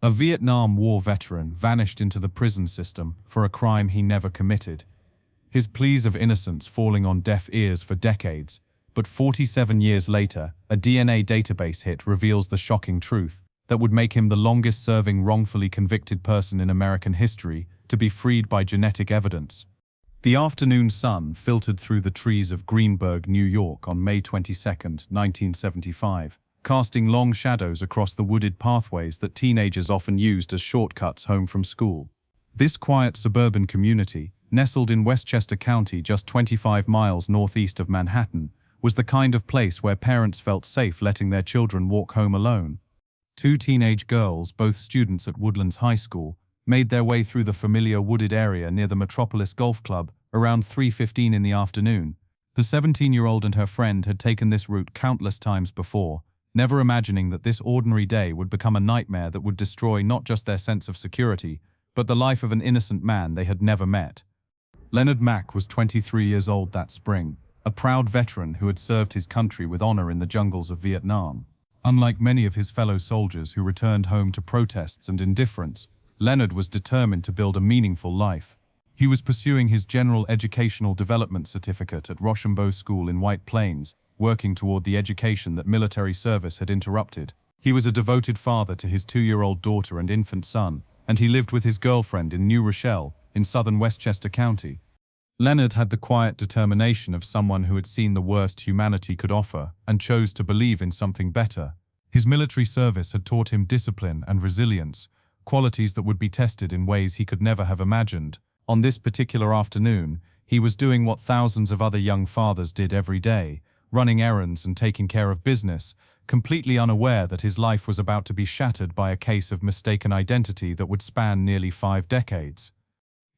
A Vietnam War veteran vanished into the prison system for a crime he never committed. His pleas of innocence falling on deaf ears for decades, but 47 years later, a DNA database hit reveals the shocking truth that would make him the longest-serving wrongfully convicted person in American history to be freed by genetic evidence. The afternoon sun filtered through the trees of Greenburgh, New York on May 22, 1975, casting long shadows across the wooded pathways that teenagers often used as shortcuts home from school. This quiet suburban community, nestled in Westchester County just 25 miles northeast of Manhattan, was the kind of place where parents felt safe letting their children walk home alone. Two teenage girls, both students at Woodlands High School, made their way through the familiar wooded area near the Metropolis Golf Club around 3:15 in the afternoon. The 17-year-old and her friend had taken this route countless times before, never imagining that this ordinary day would become a nightmare that would destroy not just their sense of security, but the life of an innocent man they had never met. Leonard Mack was 23 years old that spring, a proud veteran who had served his country with honor in the jungles of Vietnam. Unlike many of his fellow soldiers who returned home to protests and indifference, Leonard was determined to build a meaningful life. He was pursuing his General Educational Development Certificate at Rochambeau School in White Plains, working toward the education that military service had interrupted. He was a devoted father to his 2-year-old daughter and infant son, and he lived with his girlfriend in New Rochelle, in southern Westchester County. Leonard had the quiet determination of someone who had seen the worst humanity could offer and chose to believe in something better. His military service had taught him discipline and resilience, qualities that would be tested in ways he could never have imagined. On this particular afternoon, he was doing what thousands of other young fathers did every day, running errands and taking care of business, completely unaware that his life was about to be shattered by a case of mistaken identity that would span nearly 5 decades.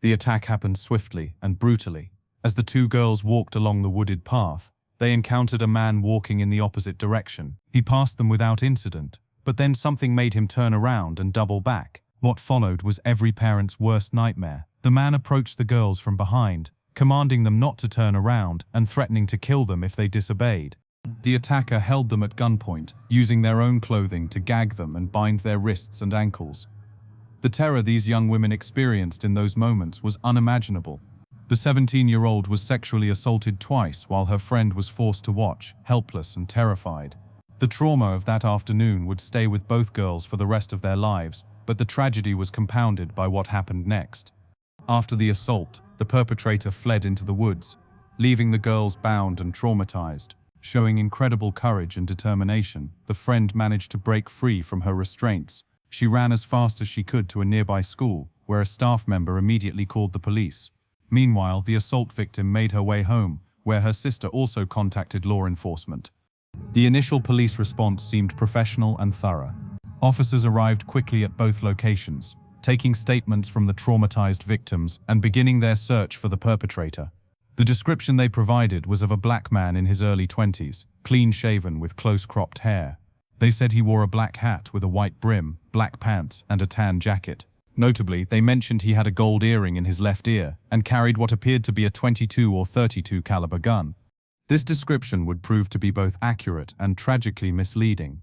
The attack happened swiftly and brutally. As the two girls walked along the wooded path, they encountered a man walking in the opposite direction. He passed them without incident, but then something made him turn around and double back. What followed was every parent's worst nightmare. The man approached the girls from behind, commanding them not to turn around and threatening to kill them if they disobeyed. The attacker held them at gunpoint, using their own clothing to gag them and bind their wrists and ankles. The terror these young women experienced in those moments was unimaginable. The 17-year-old was sexually assaulted twice while her friend was forced to watch, helpless and terrified. The trauma of that afternoon would stay with both girls for the rest of their lives, but the tragedy was compounded by what happened next. After the assault, the perpetrator fled into the woods, leaving the girls bound and traumatized. Showing incredible courage and determination, the friend managed to break free from her restraints. She ran as fast as she could to a nearby school, where a staff member immediately called the police. Meanwhile, the assault victim made her way home, where her sister also contacted law enforcement. The initial police response seemed professional and thorough. Officers arrived quickly at both locations, taking statements from the traumatized victims and beginning their search for the perpetrator. The description they provided was of a black man in his early 20s, clean-shaven with close-cropped hair. They said he wore a black hat with a white brim, black pants, and a tan jacket. Notably, they mentioned he had a gold earring in his left ear and carried what appeared to be a .22 or .32 caliber gun. This description would prove to be both accurate and tragically misleading.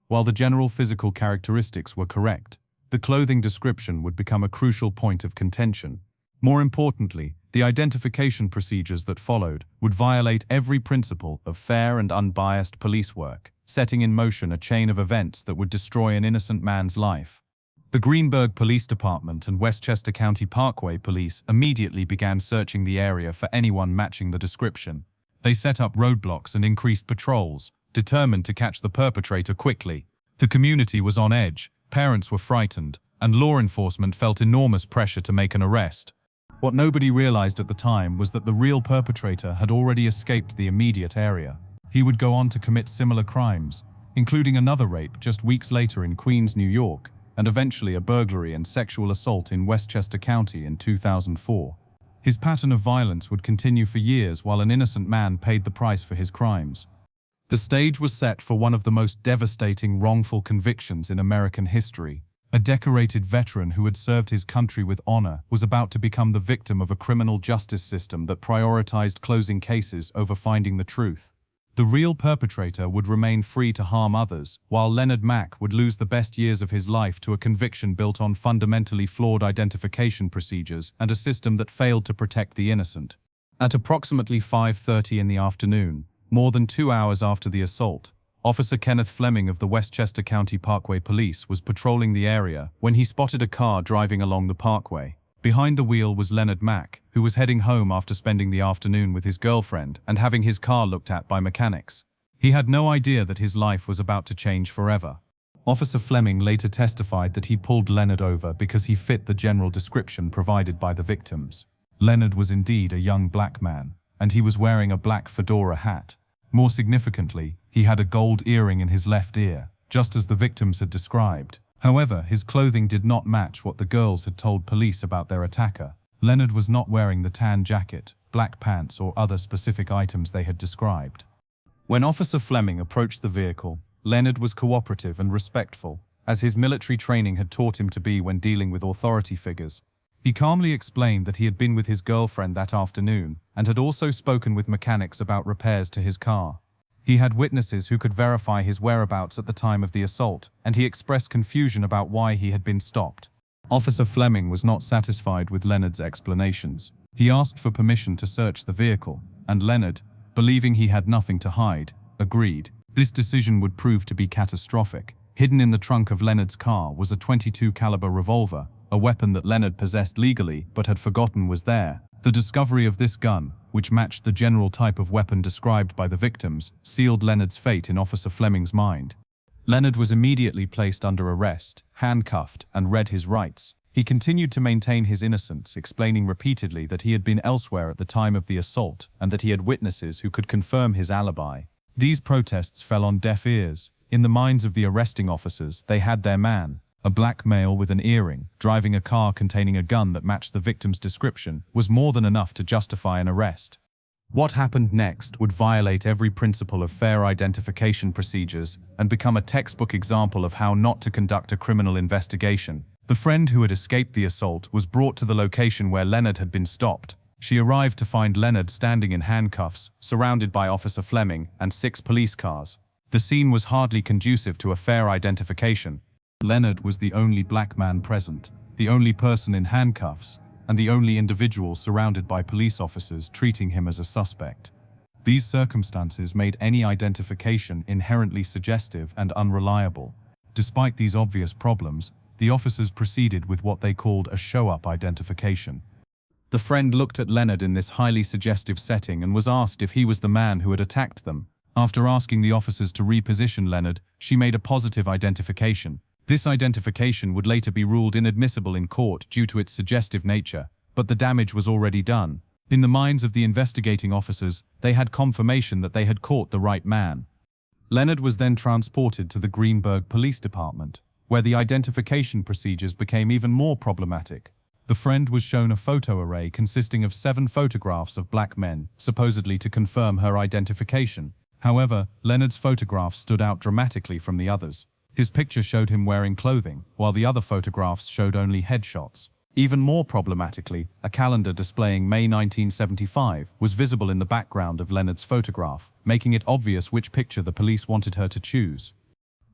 While the general physical characteristics were correct, the clothing description would become a crucial point of contention. More importantly, the identification procedures that followed would violate every principle of fair and unbiased police work, setting in motion a chain of events that would destroy an innocent man's life. The Greenburgh Police Department and Westchester County Parkway Police immediately began searching the area for anyone matching the description. They set up roadblocks and increased patrols, determined to catch the perpetrator quickly. The community was on edge, parents were frightened, and law enforcement felt enormous pressure to make an arrest. What nobody realized at the time was that the real perpetrator had already escaped the immediate area. He would go on to commit similar crimes, including another rape just weeks later in Queens, New York, and eventually a burglary and sexual assault in Westchester County in 2004. His pattern of violence would continue for years while an innocent man paid the price for his crimes. The stage was set for one of the most devastating wrongful convictions in American history. A decorated veteran who had served his country with honor was about to become the victim of a criminal justice system that prioritized closing cases over finding the truth. The real perpetrator would remain free to harm others, while Leonard Mack would lose the best years of his life to a conviction built on fundamentally flawed identification procedures and a system that failed to protect the innocent. At approximately 5:30 in the afternoon, more than 2 hours after the assault, Officer Kenneth Fleming of the Westchester County Parkway Police was patrolling the area when he spotted a car driving along the parkway. Behind the wheel was Leonard Mack, who was heading home after spending the afternoon with his girlfriend and having his car looked at by mechanics. He had no idea that his life was about to change forever. Officer Fleming later testified that he pulled Leonard over because he fit the general description provided by the victims. Leonard was indeed a young black man, and he was wearing a black fedora hat. More significantly, he had a gold earring in his left ear, just as the victims had described. However, his clothing did not match what the girls had told police about their attacker. Leonard was not wearing the tan jacket, black pants, or other specific items they had described. When Officer Fleming approached the vehicle, Leonard was cooperative and respectful, as his military training had taught him to be when dealing with authority figures. He calmly explained that he had been with his girlfriend that afternoon and had also spoken with mechanics about repairs to his car. He had witnesses who could verify his whereabouts at the time of the assault, and he expressed confusion about why he had been stopped. Officer Fleming was not satisfied with Leonard's explanations. He asked for permission to search the vehicle, and Leonard, believing he had nothing to hide, agreed. This decision would prove to be catastrophic. Hidden in the trunk of Leonard's car was a .22 caliber revolver, a weapon that Leonard possessed legally but had forgotten was there. The discovery of this gun, which matched the general type of weapon described by the victims, sealed Leonard's fate in Officer Fleming's mind. Leonard was immediately placed under arrest, handcuffed, and read his rights. He continued to maintain his innocence, explaining repeatedly that he had been elsewhere at the time of the assault and that he had witnesses who could confirm his alibi. These protests fell on deaf ears. In the minds of the arresting officers, they had their man. A black male with an earring, driving a car containing a gun that matched the victim's description, was more than enough to justify an arrest. What happened next would violate every principle of fair identification procedures and become a textbook example of how not to conduct a criminal investigation. The friend who had escaped the assault was brought to the location where Leonard had been stopped. She arrived to find Leonard standing in handcuffs, surrounded by Officer Fleming and 6 police cars. The scene was hardly conducive to a fair identification. Leonard was the only black man present, the only person in handcuffs, and the only individual surrounded by police officers treating him as a suspect. These circumstances made any identification inherently suggestive and unreliable. Despite these obvious problems, the officers proceeded with what they called a show-up identification. The friend looked at Leonard in this highly suggestive setting and was asked if he was the man who had attacked them. After asking the officers to reposition Leonard, she made a positive identification. This identification would later be ruled inadmissible in court due to its suggestive nature, but the damage was already done. In the minds of the investigating officers, they had confirmation that they had caught the right man. Leonard was then transported to the Greenburgh Police Department, where the identification procedures became even more problematic. The friend was shown a photo array consisting of 7 photographs of black men, supposedly to confirm her identification. However, Leonard's photograph stood out dramatically from the others. His picture showed him wearing clothing, while the other photographs showed only headshots. Even more problematically, a calendar displaying May 1975 was visible in the background of Leonard's photograph, making it obvious which picture the police wanted her to choose.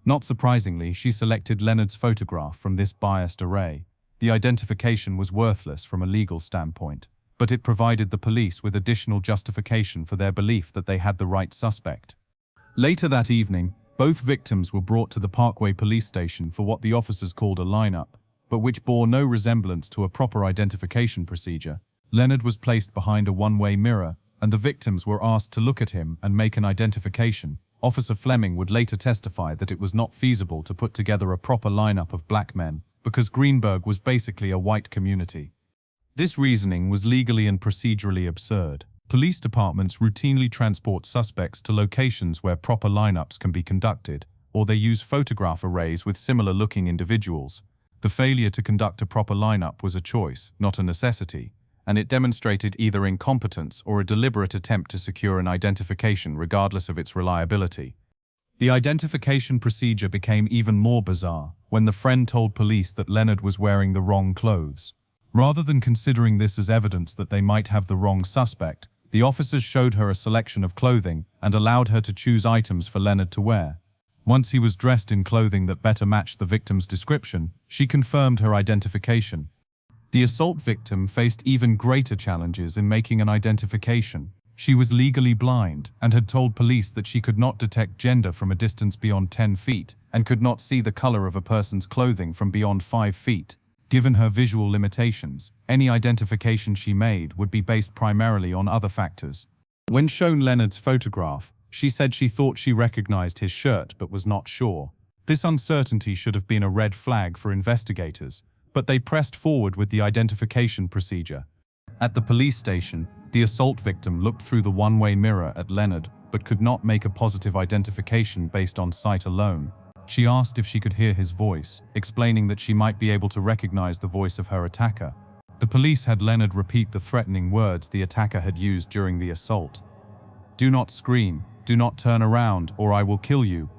Not surprisingly, she selected Leonard's photograph from this biased array. The identification was worthless from a legal standpoint, but it provided the police with additional justification for their belief that they had the right suspect. Later that evening, both victims were brought to the Parkway police station for what the officers called a lineup, but which bore no resemblance to a proper identification procedure. Leonard was placed behind a one-way mirror, and the victims were asked to look at him and make an identification. Officer Fleming would later testify that it was not feasible to put together a proper lineup of black men, because Greenburgh was basically a white community. This reasoning was legally and procedurally absurd. Police departments routinely transport suspects to locations where proper lineups can be conducted, or they use photograph arrays with similar-looking individuals. The failure to conduct a proper lineup was a choice, not a necessity, and it demonstrated either incompetence or a deliberate attempt to secure an identification regardless of its reliability. The identification procedure became even more bizarre when the friend told police that Leonard was wearing the wrong clothes. Rather than considering this as evidence that they might have the wrong suspect, The officers showed her a selection of clothing and allowed her to choose items for Leonard to wear. Once he was dressed in clothing that better matched the victim's description, she confirmed her identification. The assault victim faced even greater challenges in making an identification. She was legally blind and had told police that she could not detect gender from a distance beyond 10 feet and could not see the color of a person's clothing from beyond 5 feet. Given her visual limitations, any identification she made would be based primarily on other factors. When shown Leonard's photograph, she said she thought she recognized his shirt but was not sure. This uncertainty should have been a red flag for investigators, but they pressed forward with the identification procedure. At the police station, the assault victim looked through the one-way mirror at Leonard but could not make a positive identification based on sight alone. She asked if she could hear his voice, explaining that she might be able to recognize the voice of her attacker. The police had Leonard repeat the threatening words the attacker had used during the assault. "Do not scream, do not turn around, or I will kill you."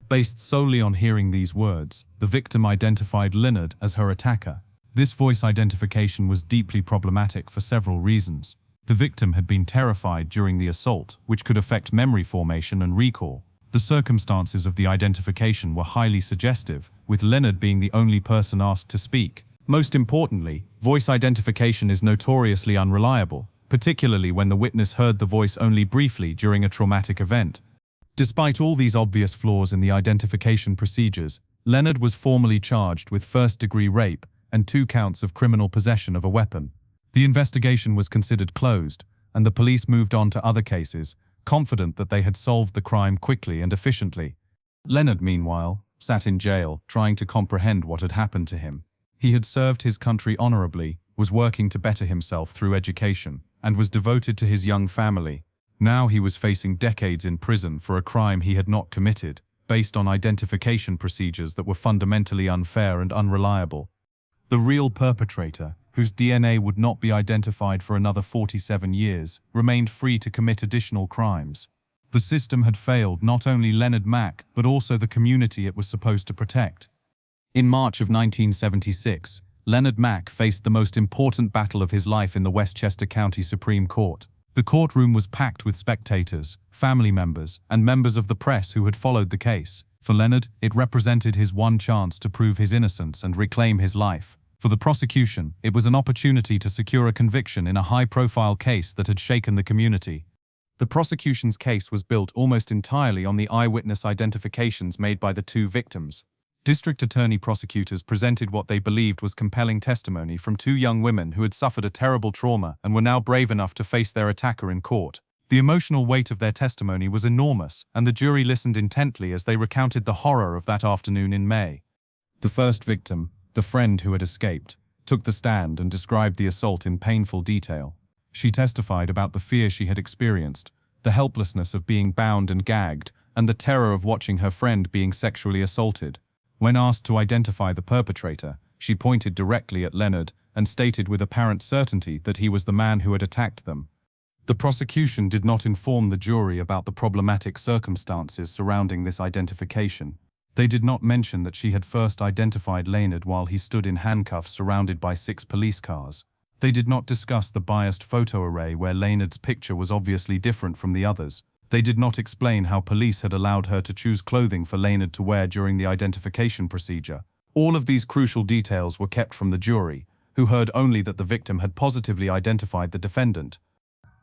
Based solely on hearing these words, the victim identified Leonard as her attacker. This voice identification was deeply problematic for several reasons. The victim had been terrified during the assault, which could affect memory formation and recall. The circumstances of the identification were highly suggestive, with Leonard being the only person asked to speak. Most importantly, voice identification is notoriously unreliable, particularly when the witness heard the voice only briefly during a traumatic event. Despite all these obvious flaws in the identification procedures, Leonard was formally charged with first-degree rape and 2 counts of criminal possession of a weapon. The investigation was considered closed, and the police moved on to other cases, confident that they had solved the crime quickly and efficiently. Leonard, meanwhile, sat in jail, trying to comprehend what had happened to him. He had served his country honorably, was working to better himself through education, and was devoted to his young family. Now he was facing decades in prison for a crime he had not committed, based on identification procedures that were fundamentally unfair and unreliable. The real perpetrator, whose DNA would not be identified for another 47 years, remained free to commit additional crimes. The system had failed not only Leonard Mack, but also the community it was supposed to protect. In March of 1976, Leonard Mack faced the most important battle of his life in the Westchester County Supreme Court. The courtroom was packed with spectators, family members, and members of the press who had followed the case. For Leonard, it represented his one chance to prove his innocence and reclaim his life. For the prosecution, it was an opportunity to secure a conviction in a high-profile case that had shaken the community. The prosecution's case was built almost entirely on the eyewitness identifications made by the 2 victims. District Attorney prosecutors presented what they believed was compelling testimony from 2 young women who had suffered a terrible trauma and were now brave enough to face their attacker in court. The emotional weight of their testimony was enormous, and the jury listened intently as they recounted the horror of that afternoon in May. The first victim, the friend who had escaped, took the stand and described the assault in painful detail. She testified about the fear she had experienced, the helplessness of being bound and gagged, and the terror of watching her friend being sexually assaulted. When asked to identify the perpetrator, she pointed directly at Leonard and stated with apparent certainty that he was the man who had attacked them. The prosecution did not inform the jury about the problematic circumstances surrounding this identification. They did not mention that she had first identified Leonard while he stood in handcuffs surrounded by 6 police cars. They did not discuss the biased photo array where Leonard's picture was obviously different from the others. They did not explain how police had allowed her to choose clothing for Leonard to wear during the identification procedure. All of these crucial details were kept from the jury, who heard only that the victim had positively identified the defendant.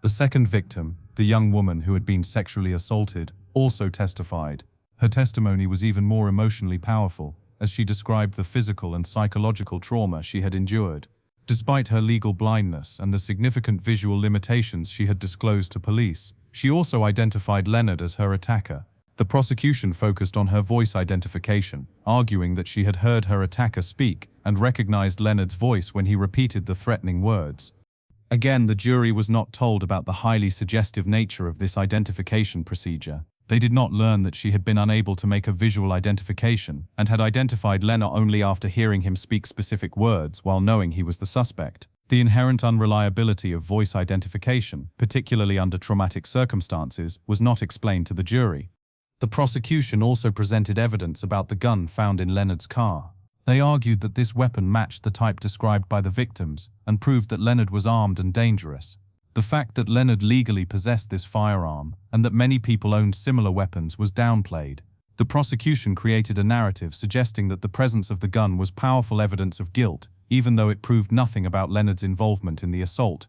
The second victim, the young woman who had been sexually assaulted, also testified. Her testimony was even more emotionally powerful, as she described the physical and psychological trauma she had endured. Despite her legal blindness and the significant visual limitations she had disclosed to police, she also identified Leonard as her attacker. The prosecution focused on her voice identification, arguing that she had heard her attacker speak and recognized Leonard's voice when he repeated the threatening words. Again, the jury was not told about the highly suggestive nature of this identification procedure. They did not learn that she had been unable to make a visual identification and had identified Leonard only after hearing him speak specific words while knowing he was the suspect. The inherent unreliability of voice identification, particularly under traumatic circumstances, was not explained to the jury. The prosecution also presented evidence about the gun found in Leonard's car. They argued that this weapon matched the type described by the victims and proved that Leonard was armed and dangerous. The fact that Leonard legally possessed this firearm and that many people owned similar weapons was downplayed. The prosecution created a narrative suggesting that the presence of the gun was powerful evidence of guilt, even though it proved nothing about Leonard's involvement in the assault.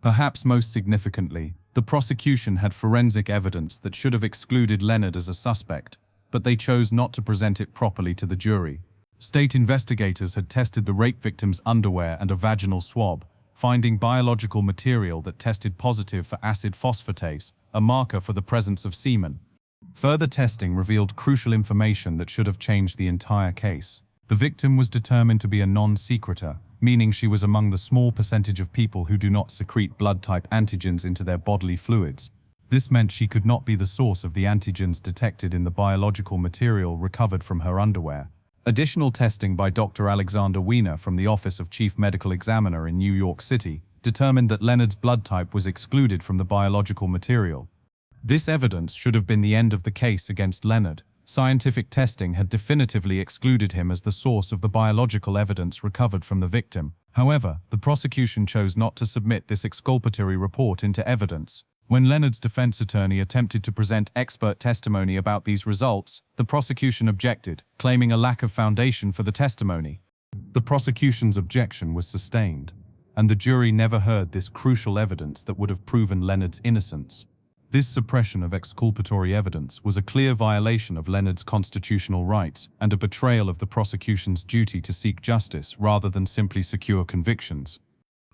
Perhaps most significantly, the prosecution had forensic evidence that should have excluded Leonard as a suspect, but they chose not to present it properly to the jury. State investigators had tested the rape victim's underwear and a vaginal swab, finding biological material that tested positive for acid phosphatase, a marker for the presence of semen. Further testing revealed crucial information that should have changed the entire case. The victim was determined to be a non-secretor, meaning she was among the small percentage of people who do not secrete blood-type antigens into their bodily fluids. This meant she could not be the source of the antigens detected in the biological material recovered from her underwear. Additional testing by Dr. Alexander Weiner from the Office of Chief Medical Examiner in New York City determined that Leonard's blood type was excluded from the biological material. This evidence should have been the end of the case against Leonard. Scientific testing had definitively excluded him as the source of the biological evidence recovered from the victim. However, the prosecution chose not to submit this exculpatory report into evidence. When Leonard's defense attorney attempted to present expert testimony about these results, the prosecution objected, claiming a lack of foundation for the testimony. The prosecution's objection was sustained, and the jury never heard this crucial evidence that would have proven Leonard's innocence. This suppression of exculpatory evidence was a clear violation of Leonard's constitutional rights and a betrayal of the prosecution's duty to seek justice rather than simply secure convictions.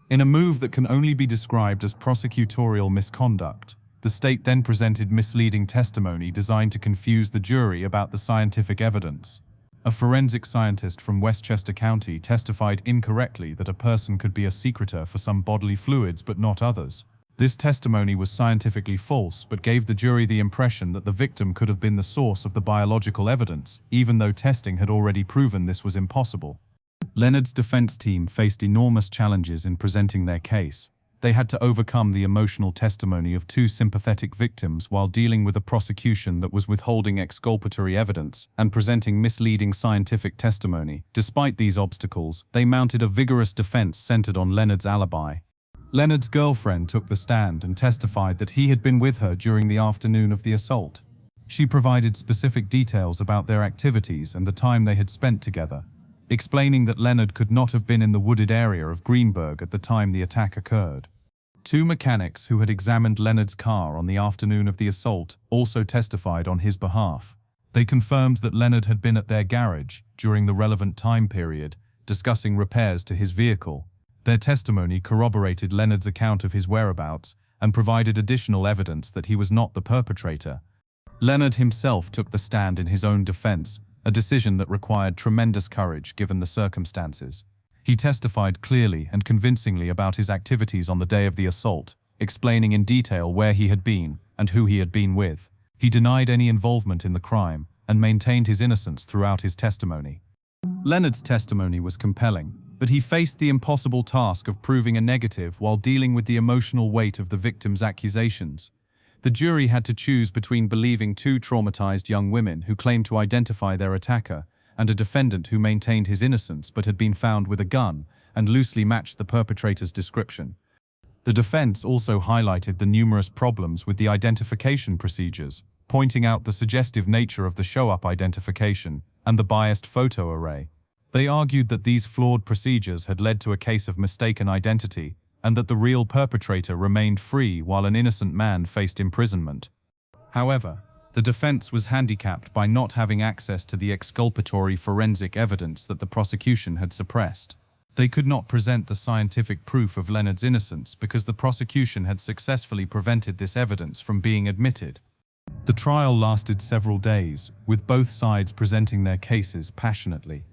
In a move that can only be described as prosecutorial misconduct, the state then presented misleading testimony designed to confuse the jury about the scientific evidence. A forensic scientist from Westchester County testified incorrectly that a person could be a secretor for some bodily fluids but not others. This testimony was scientifically false but gave the jury the impression that the victim could have been the source of the biological evidence, even though testing had already proven this was impossible. Leonard's defense team faced enormous challenges in presenting their case. They had to overcome the emotional testimony of two sympathetic victims while dealing with a prosecution that was withholding exculpatory evidence and presenting misleading scientific testimony. Despite these obstacles, they mounted a vigorous defense centered on Leonard's alibi. Leonard's girlfriend took the stand and testified that he had been with her during the afternoon of the assault. She provided specific details about their activities and the time they had spent together, explaining that Leonard could not have been in the wooded area of Greenberg at the time the attack occurred. Two mechanics who had examined Leonard's car on the afternoon of the assault also testified on his behalf. They confirmed that Leonard had been at their garage during the relevant time period, discussing repairs to his vehicle. Their testimony corroborated Leonard's account of his whereabouts and provided additional evidence that he was not the perpetrator. Leonard himself took the stand in his own defense, a decision that required tremendous courage given the circumstances. He testified clearly and convincingly about his activities on the day of the assault, explaining in detail where he had been and who he had been with. He denied any involvement in the crime and maintained his innocence throughout his testimony. Leonard's testimony was compelling, but he faced the impossible task of proving a negative while dealing with the emotional weight of the victim's accusations. The jury had to choose between believing two traumatized young women who claimed to identify their attacker and a defendant who maintained his innocence but had been found with a gun and loosely matched the perpetrator's description. The defense also highlighted the numerous problems with the identification procedures, pointing out the suggestive nature of the show-up identification and the biased photo array. They argued that these flawed procedures had led to a case of mistaken identity and that the real perpetrator remained free while an innocent man faced imprisonment. However, the defense was handicapped by not having access to the exculpatory forensic evidence that the prosecution had suppressed. They could not present the scientific proof of Leonard's innocence because the prosecution had successfully prevented this evidence from being admitted. The trial lasted several days, with both sides presenting their cases passionately.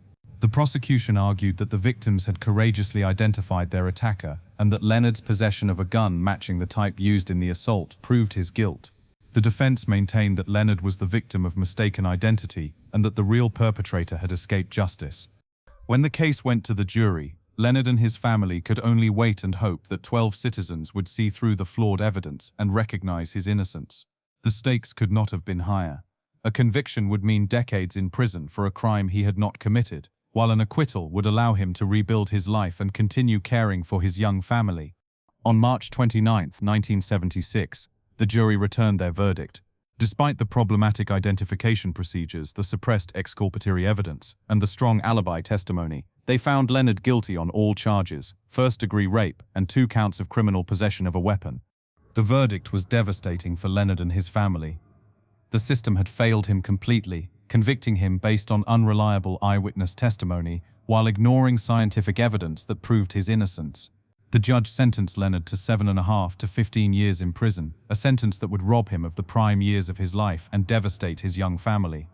The prosecution argued that the victims had courageously identified their attacker and that Leonard's possession of a gun matching the type used in the assault proved his guilt. The defense maintained that Leonard was the victim of mistaken identity and that the real perpetrator had escaped justice. When the case went to the jury, Leonard and his family could only wait and hope that 12 citizens would see through the flawed evidence and recognize his innocence. The stakes could not have been higher. A conviction would mean decades in prison for a crime he had not committed, while an acquittal would allow him to rebuild his life and continue caring for his young family. On March 29, 1976, the jury returned their verdict. Despite the problematic identification procedures, the suppressed exculpatory evidence, and the strong alibi testimony, they found Leonard guilty on all charges, first-degree rape and 2 counts of criminal possession of a weapon. The verdict was devastating for Leonard and his family. The system had failed him completely, convicting him based on unreliable eyewitness testimony while ignoring scientific evidence that proved his innocence. The judge sentenced Leonard to 7.5 to 15 years in prison, a sentence that would rob him of the prime years of his life and devastate his young family.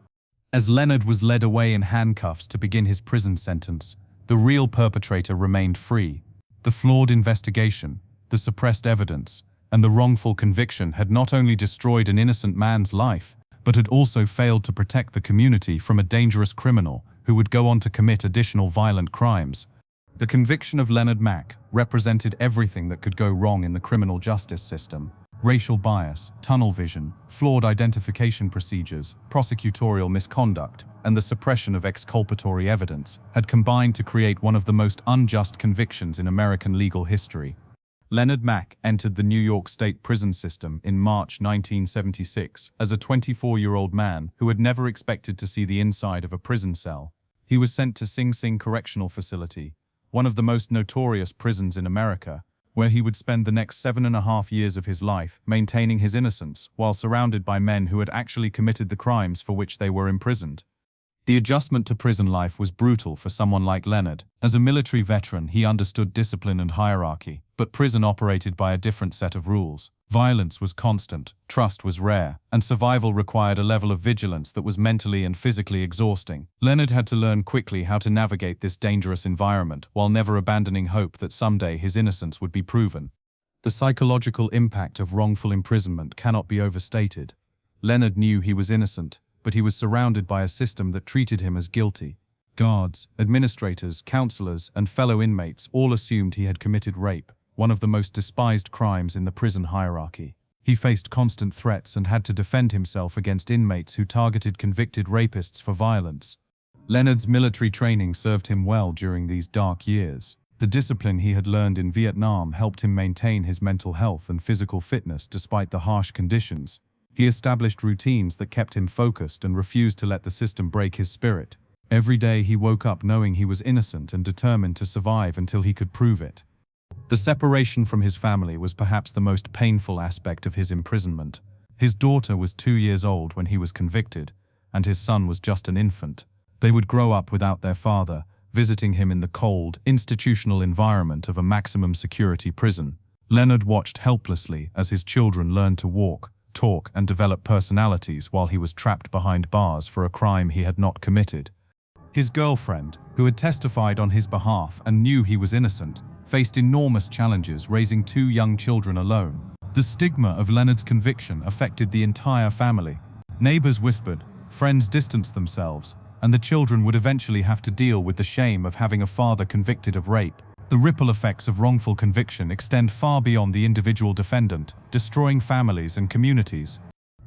As Leonard was led away in handcuffs to begin his prison sentence, the real perpetrator remained free. The flawed investigation, the suppressed evidence, and the wrongful conviction had not only destroyed an innocent man's life, but had also failed to protect the community from a dangerous criminal who would go on to commit additional violent crimes. The conviction of Leonard Mack represented everything that could go wrong in the criminal justice system. Racial bias, tunnel vision, flawed identification procedures, prosecutorial misconduct, and the suppression of exculpatory evidence had combined to create one of the most unjust convictions in American legal history. Leonard Mack entered the New York State prison system in March 1976 as a 24-year-old man who had never expected to see the inside of a prison cell. He was sent to Sing Sing Correctional Facility, one of the most notorious prisons in America, where he would spend the next 7.5 years of his life maintaining his innocence while surrounded by men who had actually committed the crimes for which they were imprisoned. The adjustment to prison life was brutal for someone like Leonard. As a military veteran, he understood discipline and hierarchy, but prison operated by a different set of rules. Violence was constant, trust was rare, and survival required a level of vigilance that was mentally and physically exhausting. Leonard had to learn quickly how to navigate this dangerous environment while never abandoning hope that someday his innocence would be proven. The psychological impact of wrongful imprisonment cannot be overstated. Leonard knew he was innocent, but he was surrounded by a system that treated him as guilty. Guards, administrators, counselors, and fellow inmates all assumed he had committed rape, one of the most despised crimes in the prison hierarchy. He faced constant threats and had to defend himself against inmates who targeted convicted rapists for violence. Leonard's military training served him well during these dark years. The discipline he had learned in Vietnam helped him maintain his mental health and physical fitness despite the harsh conditions. He established routines that kept him focused and refused to let the system break his spirit. Every day he woke up knowing he was innocent and determined to survive until he could prove it. The separation from his family was perhaps the most painful aspect of his imprisonment. His daughter was 2 years old when he was convicted, and his son was just an infant. They would grow up without their father, visiting him in the cold, institutional environment of a maximum security prison. Leonard watched helplessly as his children learned to walk, talk, and develop personalities while he was trapped behind bars for a crime he had not committed. His girlfriend, who had testified on his behalf and knew he was innocent, faced enormous challenges raising 2 young children alone. The stigma of Leonard's conviction affected the entire family. Neighbors whispered, friends distanced themselves, and the children would eventually have to deal with the shame of having a father convicted of rape. The ripple effects of wrongful conviction extend far beyond the individual defendant, destroying families and communities.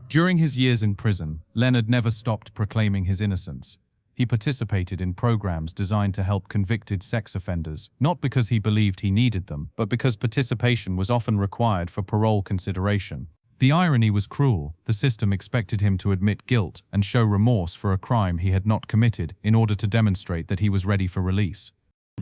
During his years in prison, Leonard never stopped proclaiming his innocence. He participated in programs designed to help convicted sex offenders, not because he believed he needed them, but because participation was often required for parole consideration. The irony was cruel. The system expected him to admit guilt and show remorse for a crime he had not committed in order to demonstrate that he was ready for release.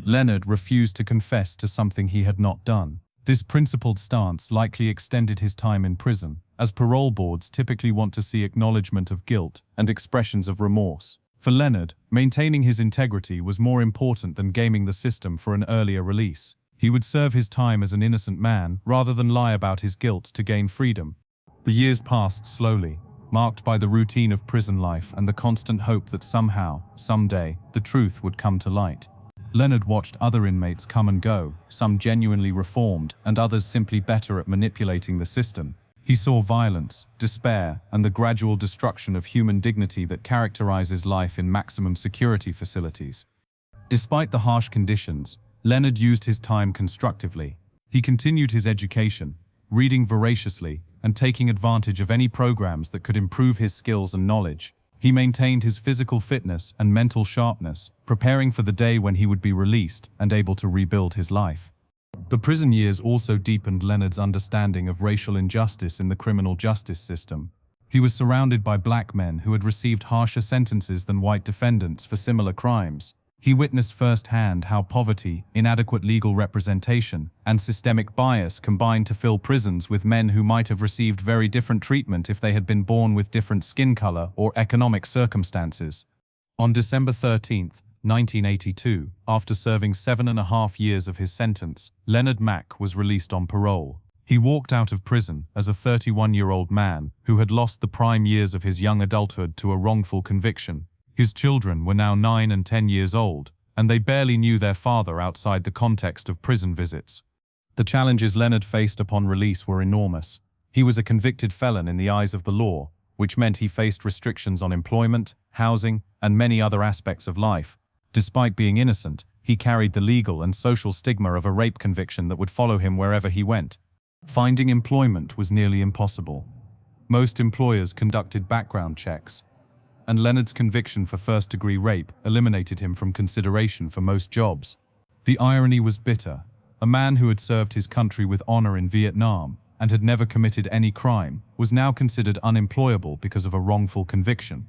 Leonard refused to confess to something he had not done. This principled stance likely extended his time in prison, as parole boards typically want to see acknowledgement of guilt and expressions of remorse. For Leonard, maintaining his integrity was more important than gaming the system for an earlier release. He would serve his time as an innocent man rather than lie about his guilt to gain freedom. The years passed slowly, marked by the routine of prison life and the constant hope that somehow, someday, the truth would come to light. Leonard watched other inmates come and go, some genuinely reformed and others simply better at manipulating the system. He saw violence, despair, and the gradual destruction of human dignity that characterizes life in maximum security facilities. Despite the harsh conditions, Leonard used his time constructively. He continued his education, reading voraciously and taking advantage of any programs that could improve his skills and knowledge. He maintained his physical fitness and mental sharpness, preparing for the day when he would be released and able to rebuild his life. The prison years also deepened Leonard's understanding of racial injustice in the criminal justice system. He was surrounded by black men who had received harsher sentences than white defendants for similar crimes. He witnessed firsthand how poverty, inadequate legal representation, and systemic bias combined to fill prisons with men who might have received very different treatment if they had been born with different skin color or economic circumstances. On December 13, 1982, after serving 7.5 years of his sentence, Leonard Mack was released on parole. He walked out of prison as a 31-year-old man who had lost the prime years of his young adulthood to a wrongful conviction. His children were now 9 and 10 years old, and they barely knew their father outside the context of prison visits. The challenges Leonard faced upon release were enormous. He was a convicted felon in the eyes of the law, which meant he faced restrictions on employment, housing, and many other aspects of life. Despite being innocent, he carried the legal and social stigma of a rape conviction that would follow him wherever he went. Finding employment was nearly impossible. Most employers conducted background checks, and Leonard's conviction for first-degree rape eliminated him from consideration for most jobs. The irony was bitter. A man who had served his country with honor in Vietnam and had never committed any crime was now considered unemployable because of a wrongful conviction.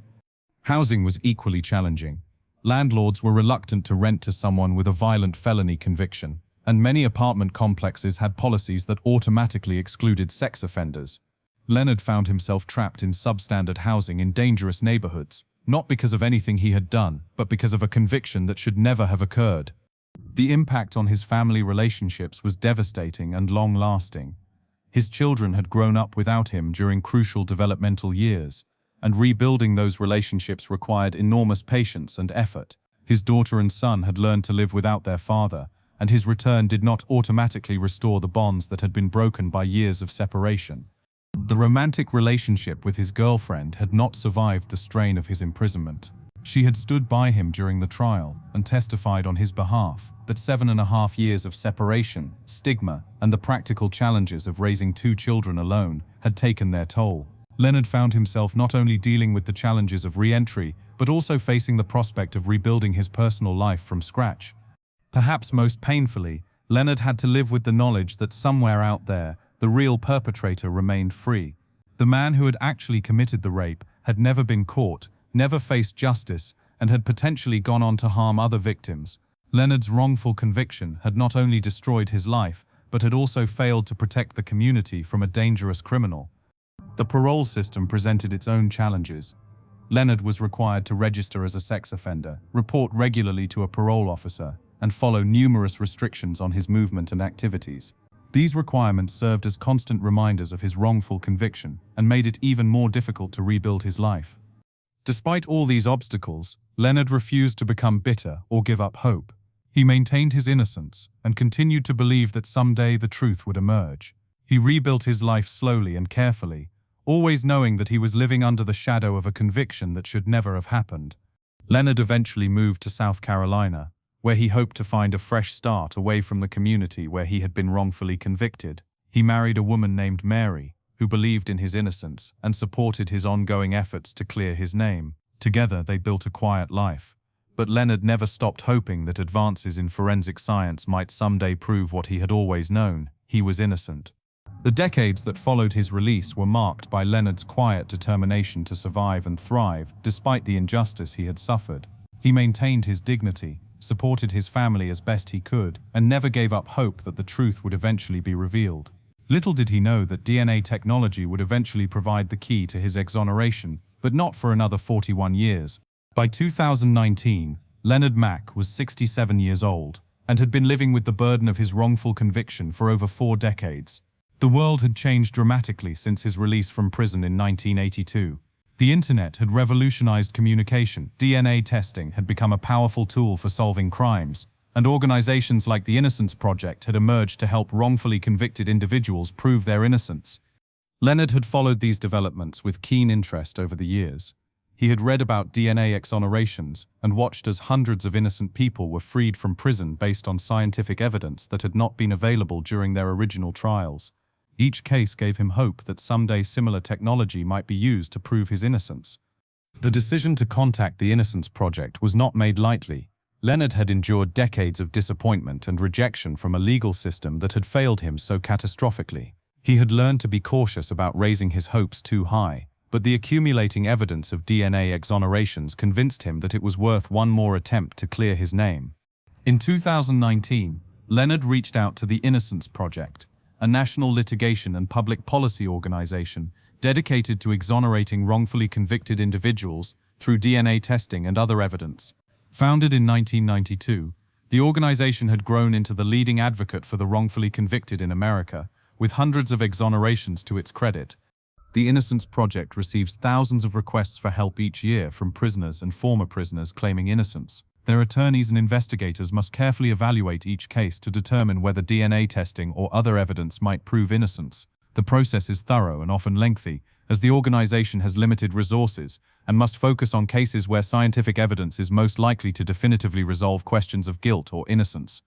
Housing was equally challenging. Landlords were reluctant to rent to someone with a violent felony conviction, and many apartment complexes had policies that automatically excluded sex offenders. Leonard found himself trapped in substandard housing in dangerous neighborhoods, not because of anything he had done, but because of a conviction that should never have occurred. The impact on his family relationships was devastating and long-lasting. His children had grown up without him during crucial developmental years, and rebuilding those relationships required enormous patience and effort. His daughter and son had learned to live without their father, and his return did not automatically restore the bonds that had been broken by years of separation. The romantic relationship with his girlfriend had not survived the strain of his imprisonment. She had stood by him during the trial and testified on his behalf, but 7.5 years of separation, stigma, and the practical challenges of raising 2 children alone had taken their toll. Leonard found himself not only dealing with the challenges of re-entry, but also facing the prospect of rebuilding his personal life from scratch. Perhaps most painfully, Leonard had to live with the knowledge that somewhere out there, the real perpetrator remained free. The man who had actually committed the rape had never been caught, never faced justice, and had potentially gone on to harm other victims. Leonard's wrongful conviction had not only destroyed his life, but had also failed to protect the community from a dangerous criminal. The parole system presented its own challenges. Leonard was required to register as a sex offender, report regularly to a parole officer, and follow numerous restrictions on his movement and activities. These requirements served as constant reminders of his wrongful conviction and made it even more difficult to rebuild his life. Despite all these obstacles, Leonard refused to become bitter or give up hope. He maintained his innocence and continued to believe that someday the truth would emerge. He rebuilt his life slowly and carefully, always knowing that he was living under the shadow of a conviction that should never have happened. Leonard eventually moved to South Carolina, where he hoped to find a fresh start away from the community where he had been wrongfully convicted. He married a woman named Mary, who believed in his innocence and supported his ongoing efforts to clear his name. Together they built a quiet life. But Leonard never stopped hoping that advances in forensic science might someday prove what he had always known: he was innocent. The decades that followed his release were marked by Leonard's quiet determination to survive and thrive despite the injustice he had suffered. He maintained his dignity, supported his family as best he could, and never gave up hope that the truth would eventually be revealed. Little did he know that DNA technology would eventually provide the key to his exoneration, but not for another 41 years. By 2019, Leonard Mack was 67 years old and had been living with the burden of his wrongful conviction for over 4 decades. The world had changed dramatically since his release from prison in 1982. The internet had revolutionized communication, DNA testing had become a powerful tool for solving crimes, and organizations like the Innocence Project had emerged to help wrongfully convicted individuals prove their innocence. Leonard had followed these developments with keen interest over the years. He had read about DNA exonerations and watched as hundreds of innocent people were freed from prison based on scientific evidence that had not been available during their original trials. Each case gave him hope that someday similar technology might be used to prove his innocence. The decision to contact the Innocence Project was not made lightly. Leonard had endured decades of disappointment and rejection from a legal system that had failed him so catastrophically. He had learned to be cautious about raising his hopes too high, but the accumulating evidence of DNA exonerations convinced him that it was worth one more attempt to clear his name. In 2019, Leonard reached out to the Innocence Project, a national litigation and public policy organization dedicated to exonerating wrongfully convicted individuals through DNA testing and other evidence. Founded in 1992, the organization had grown into the leading advocate for the wrongfully convicted in America, with hundreds of exonerations to its credit. The Innocence Project receives thousands of requests for help each year from prisoners and former prisoners claiming innocence. Their attorneys and investigators must carefully evaluate each case to determine whether DNA testing or other evidence might prove innocence. The process is thorough and often lengthy, as the organization has limited resources and must focus on cases where scientific evidence is most likely to definitively resolve questions of guilt or innocence.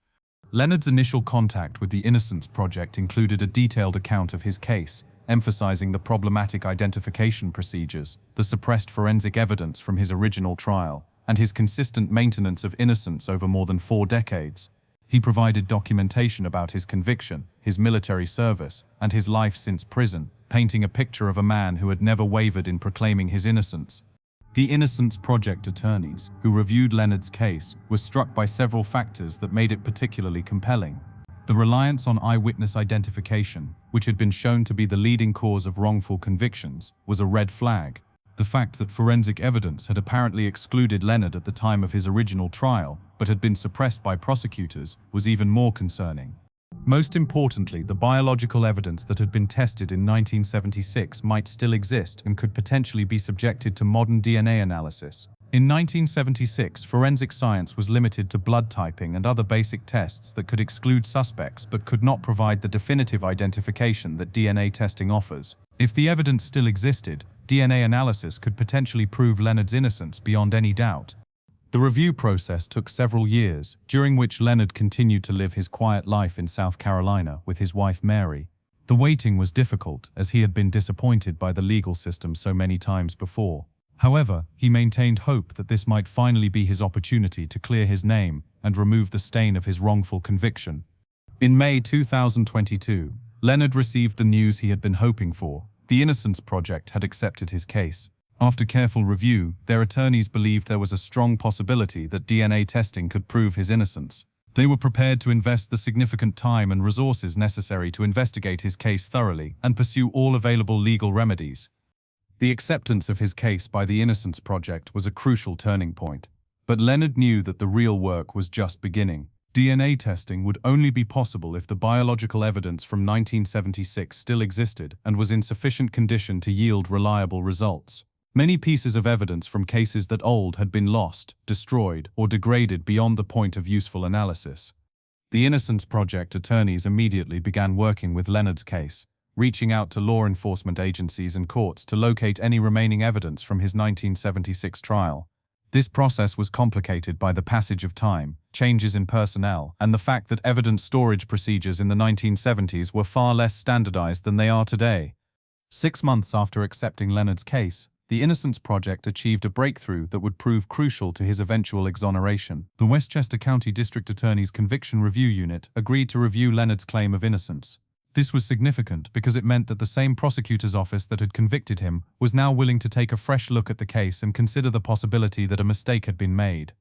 Leonard's initial contact with the Innocence Project included a detailed account of his case, emphasizing the problematic identification procedures, the suppressed forensic evidence from his original trial, and his consistent maintenance of innocence over more than 4 decades. He provided documentation about his conviction, his military service, and his life since prison, painting a picture of a man who had never wavered in proclaiming his innocence. The Innocence Project attorneys, who reviewed Leonard's case, were struck by several factors that made it particularly compelling. The reliance on eyewitness identification, which had been shown to be the leading cause of wrongful convictions, was a red flag. The fact that forensic evidence had apparently excluded Leonard at the time of his original trial, but had been suppressed by prosecutors, was even more concerning. Most importantly, the biological evidence that had been tested in 1976 might still exist and could potentially be subjected to modern DNA analysis. In 1976, forensic science was limited to blood typing and other basic tests that could exclude suspects but could not provide the definitive identification that DNA testing offers. If the evidence still existed, DNA analysis could potentially prove Leonard's innocence beyond any doubt. The review process took several years, during which Leonard continued to live his quiet life in South Carolina with his wife Mary. The waiting was difficult, as he had been disappointed by the legal system so many times before. However, he maintained hope that this might finally be his opportunity to clear his name and remove the stain of his wrongful conviction. In May 2022, Leonard received the news he had been hoping for. The Innocence Project had accepted his case. After careful review, their attorneys believed there was a strong possibility that DNA testing could prove his innocence. They were prepared to invest the significant time and resources necessary to investigate his case thoroughly and pursue all available legal remedies. The acceptance of his case by the Innocence Project was a crucial turning point. But Leonard knew that the real work was just beginning. DNA testing would only be possible if the biological evidence from 1976 still existed and was in sufficient condition to yield reliable results. Many pieces of evidence from cases that old had been lost, destroyed, or degraded beyond the point of useful analysis. The Innocence Project attorneys immediately began working with Leonard's case, reaching out to law enforcement agencies and courts to locate any remaining evidence from his 1976 trial. This process was complicated by the passage of time, changes in personnel, and the fact that evidence storage procedures in the 1970s were far less standardized than they are today. 6 months after accepting Leonard's case, the Innocence Project achieved a breakthrough that would prove crucial to his eventual exoneration. The Westchester County District Attorney's Conviction Review Unit agreed to review Leonard's claim of innocence. This was significant because it meant that the same prosecutor's office that had convicted him was now willing to take a fresh look at the case and consider the possibility that a mistake had been made.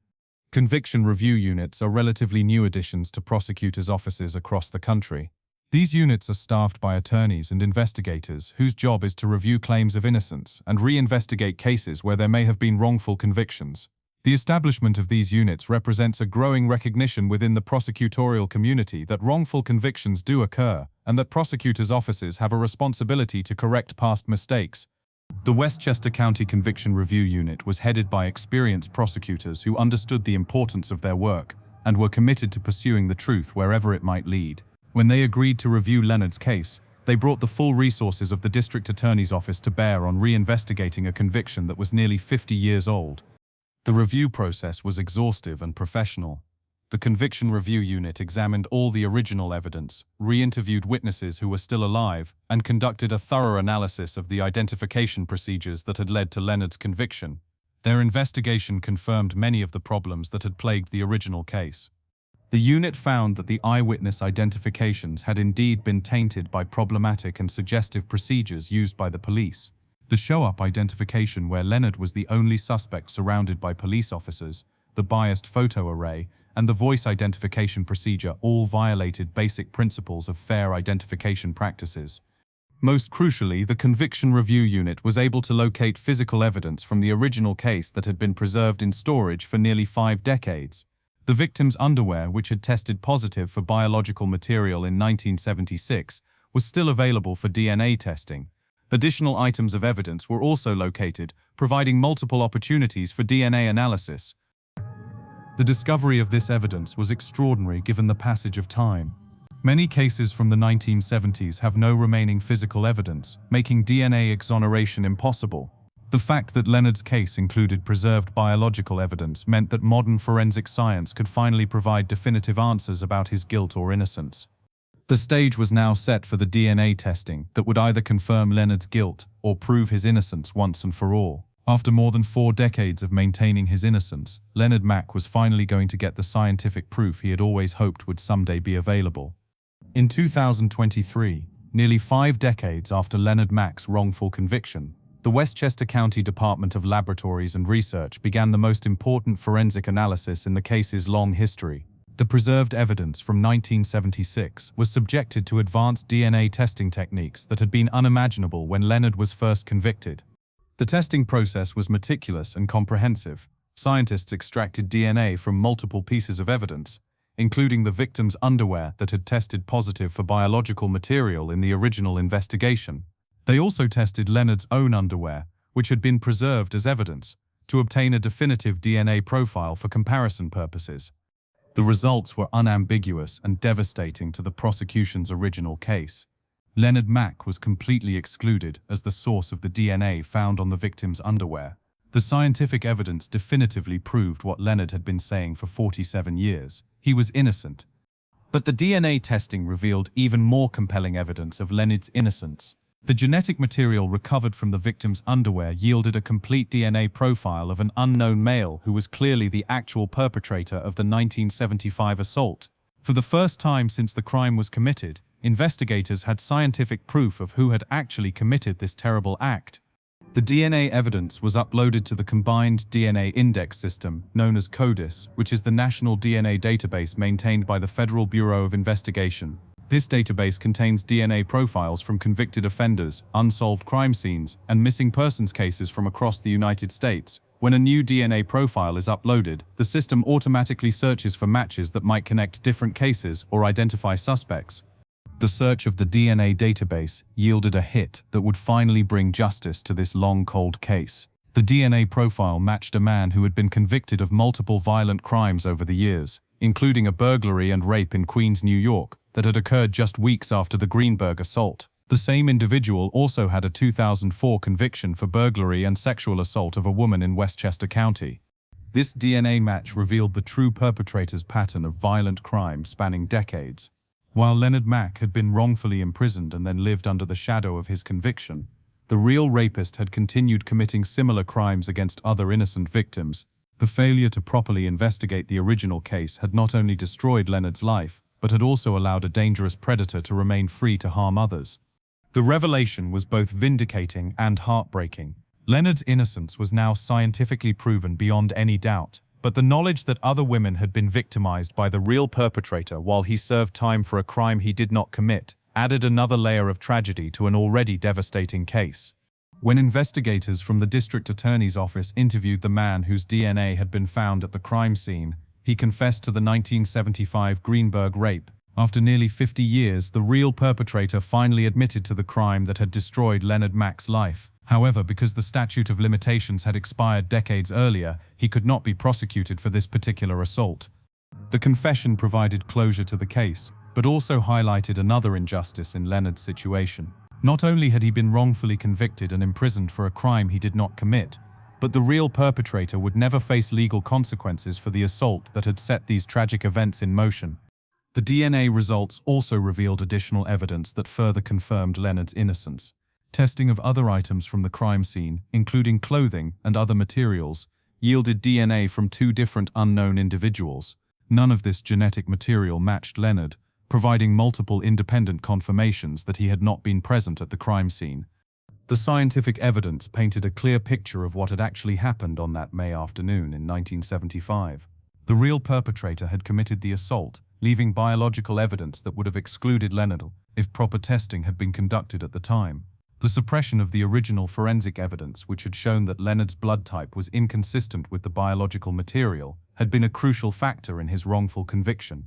Conviction review units are relatively new additions to prosecutors' offices across the country. These units are staffed by attorneys and investigators whose job is to review claims of innocence and reinvestigate cases where there may have been wrongful convictions. The establishment of these units represents a growing recognition within the prosecutorial community that wrongful convictions do occur and that prosecutors' offices have a responsibility to correct past mistakes. The Westchester County Conviction Review Unit was headed by experienced prosecutors who understood the importance of their work and were committed to pursuing the truth wherever it might lead. When they agreed to review Leonard's case, they brought the full resources of the district attorney's office to bear on reinvestigating a conviction that was nearly 50 years old. The review process was exhaustive and professional. The Conviction Review Unit examined all the original evidence, re-interviewed witnesses who were still alive, and conducted a thorough analysis of the identification procedures that had led to Leonard's conviction. Their investigation confirmed many of the problems that had plagued the original case. The unit found that the eyewitness identifications had indeed been tainted by problematic and suggestive procedures used by the police. The show-up identification, where Leonard was the only suspect surrounded by police officers, the biased photo array, and the voice identification procedure all violated basic principles of fair identification practices. Most crucially, the Conviction Review Unit was able to locate physical evidence from the original case that had been preserved in storage for nearly 5 decades. The victim's underwear, which had tested positive for biological material in 1976, was still available for DNA testing. Additional items of evidence were also located, providing multiple opportunities for DNA analysis. The discovery of this evidence was extraordinary given the passage of time. Many cases from the 1970s have no remaining physical evidence, making DNA exoneration impossible. The fact that Leonard's case included preserved biological evidence meant that modern forensic science could finally provide definitive answers about his guilt or innocence. The stage was now set for the DNA testing that would either confirm Leonard's guilt or prove his innocence once and for all. After more than 4 decades of maintaining his innocence, Leonard Mack was finally going to get the scientific proof he had always hoped would someday be available. In 2023, nearly 5 decades after Leonard Mack's wrongful conviction, the Westchester County Department of Laboratories and Research began the most important forensic analysis in the case's long history. The preserved evidence from 1976 was subjected to advanced DNA testing techniques that had been unimaginable when Leonard was first convicted. The testing process was meticulous and comprehensive. Scientists extracted DNA from multiple pieces of evidence, including the victim's underwear that had tested positive for biological material in the original investigation. They also tested Leonard's own underwear, which had been preserved as evidence, to obtain a definitive DNA profile for comparison purposes. The results were unambiguous and devastating to the prosecution's original case. Leonard Mack was completely excluded as the source of the DNA found on the victim's underwear. The scientific evidence definitively proved what Leonard had been saying for 47 years. He was innocent. But the DNA testing revealed even more compelling evidence of Leonard's innocence. The genetic material recovered from the victim's underwear yielded a complete DNA profile of an unknown male who was clearly the actual perpetrator of the 1975 assault. For the first time since the crime was committed, investigators had scientific proof of who had actually committed this terrible act. The DNA evidence was uploaded to the Combined DNA Index System, known as CODIS, which is the national DNA database maintained by the Federal Bureau of Investigation. This database contains DNA profiles from convicted offenders, unsolved crime scenes, and missing persons cases from across the United States. When a new DNA profile is uploaded, the system automatically searches for matches that might connect different cases or identify suspects. The search of the DNA database yielded a hit that would finally bring justice to this long cold case. The DNA profile matched a man who had been convicted of multiple violent crimes over the years, including a burglary and rape in Queens, New York, that had occurred just weeks after the Greenberg assault. The same individual also had a 2004 conviction for burglary and sexual assault of a woman in Westchester County. This DNA match revealed the true perpetrator's pattern of violent crime spanning decades. While Leonard Mack had been wrongfully imprisoned and then lived under the shadow of his conviction, the real rapist had continued committing similar crimes against other innocent victims. The failure to properly investigate the original case had not only destroyed Leonard's life, but had also allowed a dangerous predator to remain free to harm others. The revelation was both vindicating and heartbreaking. Leonard's innocence was now scientifically proven beyond any doubt, but the knowledge that other women had been victimized by the real perpetrator while he served time for a crime he did not commit added another layer of tragedy to an already devastating case. When investigators from the district attorney's office interviewed the man whose DNA had been found at the crime scene, he confessed to the 1975 Greenberg rape. After nearly 50 years, the real perpetrator finally admitted to the crime that had destroyed Leonard Mack's life. However, because the statute of limitations had expired decades earlier, he could not be prosecuted for this particular assault. The confession provided closure to the case, but also highlighted another injustice in Leonard's situation. Not only had he been wrongfully convicted and imprisoned for a crime he did not commit, but the real perpetrator would never face legal consequences for the assault that had set these tragic events in motion. The DNA results also revealed additional evidence that further confirmed Leonard's innocence. Testing of other items from the crime scene, including clothing and other materials, yielded DNA from 2 different unknown individuals. None of this genetic material matched Leonard, providing multiple independent confirmations that he had not been present at the crime scene. The scientific evidence painted a clear picture of what had actually happened on that May afternoon in 1975. The real perpetrator had committed the assault, leaving biological evidence that would have excluded Leonard if proper testing had been conducted at the time. The suppression of the original forensic evidence, which had shown that Leonard's blood type was inconsistent with the biological material, had been a crucial factor in his wrongful conviction.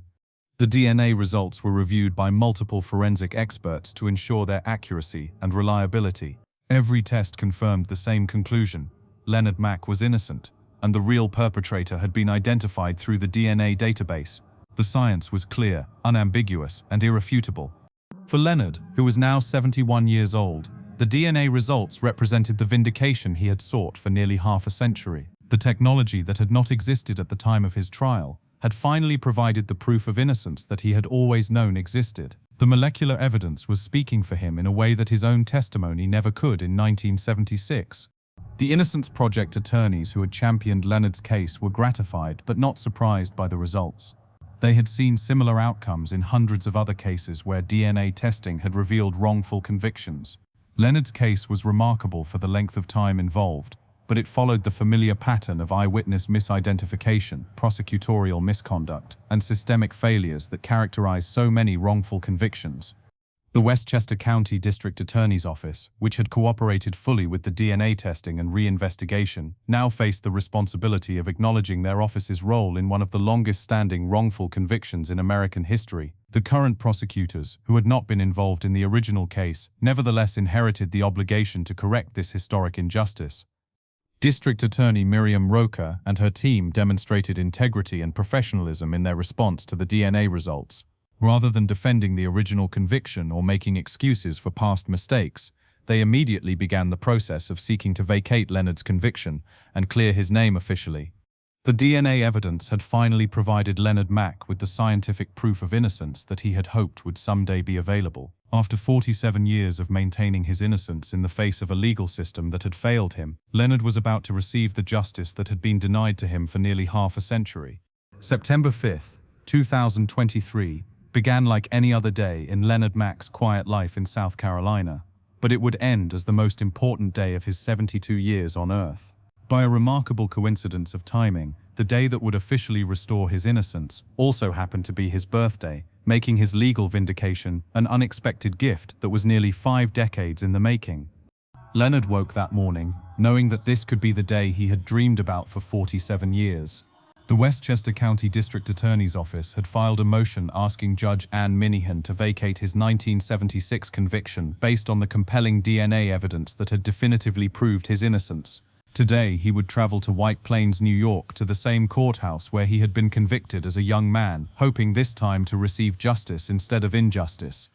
The DNA results were reviewed by multiple forensic experts to ensure their accuracy and reliability. Every test confirmed the same conclusion: Leonard Mack was innocent, and the real perpetrator had been identified through the DNA database. The science was clear, unambiguous, and irrefutable. For Leonard, who was now 71 years old, the DNA results represented the vindication he had sought for nearly half a century. The technology that had not existed at the time of his trial had finally provided the proof of innocence that he had always known existed. The molecular evidence was speaking for him in a way that his own testimony never could in 1976. The Innocence Project attorneys who had championed Leonard's case were gratified but not surprised by the results. They had seen similar outcomes in hundreds of other cases where DNA testing had revealed wrongful convictions. Leonard's case was remarkable for the length of time involved, but it followed the familiar pattern of eyewitness misidentification, prosecutorial misconduct, and systemic failures that characterize so many wrongful convictions. The Westchester County District Attorney's Office, which had cooperated fully with the DNA testing and reinvestigation, now faced the responsibility of acknowledging their office's role in one of the longest-standing wrongful convictions in American history. The current prosecutors, who had not been involved in the original case, nevertheless inherited the obligation to correct this historic injustice. District Attorney Miriam Roker and her team demonstrated integrity and professionalism in their response to the DNA results. Rather than defending the original conviction or making excuses for past mistakes, they immediately began the process of seeking to vacate Leonard's conviction and clear his name officially. The DNA evidence had finally provided Leonard Mack with the scientific proof of innocence that he had hoped would someday be available. After 47 years of maintaining his innocence in the face of a legal system that had failed him, Leonard was about to receive the justice that had been denied to him for nearly half a century. September 5, 2023, began like any other day in Leonard Mack's quiet life in South Carolina, but it would end as the most important day of his 72 years on Earth. By a remarkable coincidence of timing, the day that would officially restore his innocence also happened to be his birthday, making his legal vindication an unexpected gift that was nearly 5 decades in the making. Leonard woke that morning, knowing that this could be the day he had dreamed about for 47 years. The Westchester County District Attorney's Office had filed a motion asking Judge Ann Minihan to vacate his 1976 conviction based on the compelling DNA evidence that had definitively proved his innocence. Today, he would travel to White Plains, New York, to the same courthouse where he had been convicted as a young man, hoping this time to receive justice instead of injustice.